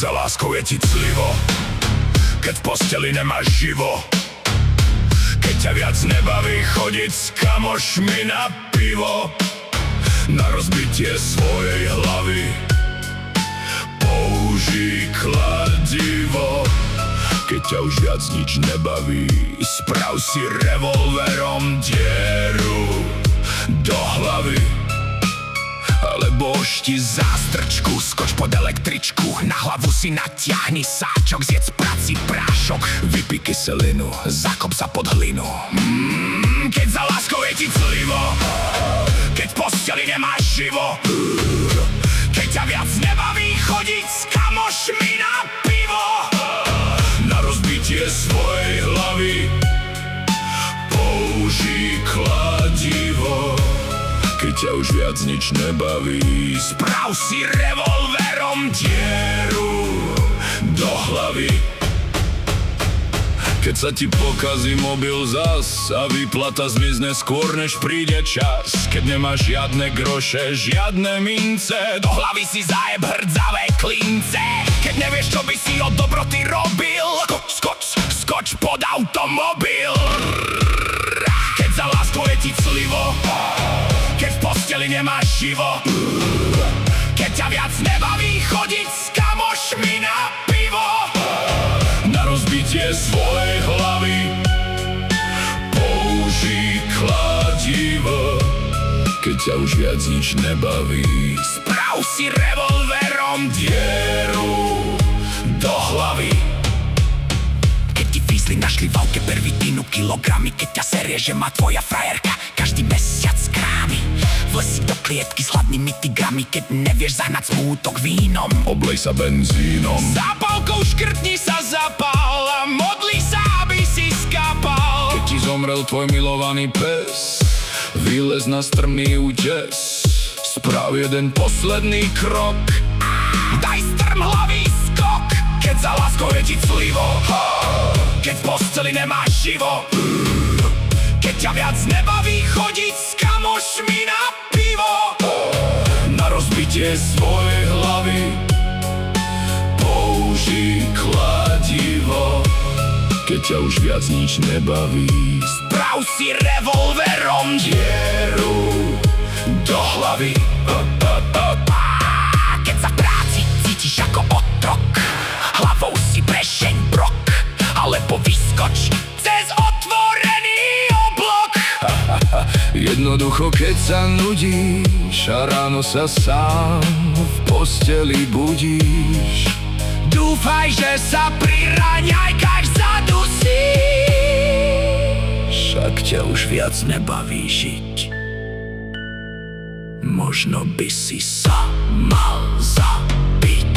za láskou je ti clivo, keď v posteli nemáš živo, keď ťa viac nebaví chodiť s kamošmi na pivo. Na rozbitie svojej hlavy použij kladivo. Keď ťa už viac nič nebaví, sprav si revolverom dieru do hlavy. Alebo ošti zástrčku, skoč pod električku, na hlavu si natiahni sáčok, zjedz prací prášok, vypij kyselinu, zakop sa pod hlinu. Keď za láskou je ti clivo, keď v posteli nemáš živo, keď ťa viac nebaví chodiť s kamošmi na pivo. Na rozbitie svojej hlavy použij kladivo. Keď ťa už viac nič nebaví, sprav si revolverom dieru do hlavy. Keď sa ti pokazí mobil zas a výplata zmizne skôr než príde čas, keď nemáš žiadne groše, žiadne mince, do hlavy si zajeb hrdzavé klince. Keď nevieš, čo by si od dobroty robil, skoč pod automobil. Keď za láskou je ti clivo, keď v posteli nemáš živo, keď ťa viac nebaví chodiť s kamošmi na pivo. Na rozbitie svojej hlavy použij kladivo. Keď ťa už viac nič nebaví, sprav si revolverom dieru do hlavy. Keď ti fízli našli v aute pervitínu kilogramy, keď ťa serie, že má tvoja frajerka každý mesiac krámy, vlesi do klietky s hladnými tigrami, keď nevieš zahnať smútok vínom, oblej sa benzínom. Zápalkou škrtni sa zapál a modli sa, aby si skápal. Keď ti zomrel tvoj milovaný pes, vylez na strmý útes, sprav jeden posledný krok, daj strmhlavý skok. Keď za láskou je ti clivo, keď v posteli nemáš živo, keď ťa viac nebaví chodiť s kamošmi na pivo. Na rozbitie svojej hlavy použij kladivo. Keď ťa už viac nič nebaví, sprav si revolverom dieru do hlavy. Keď sa v práci cítiš ako otrok, hlavou si prešeň brok, alebo vyskoč cez otvorený oblok. Jednoducho keď sa nudíš a ráno sa sám v posteli budíš, dúfaj, že sa pri raňajkách zadusíš. Ak ťa už viac nebaví žiť, možno by si sa mal zabiť.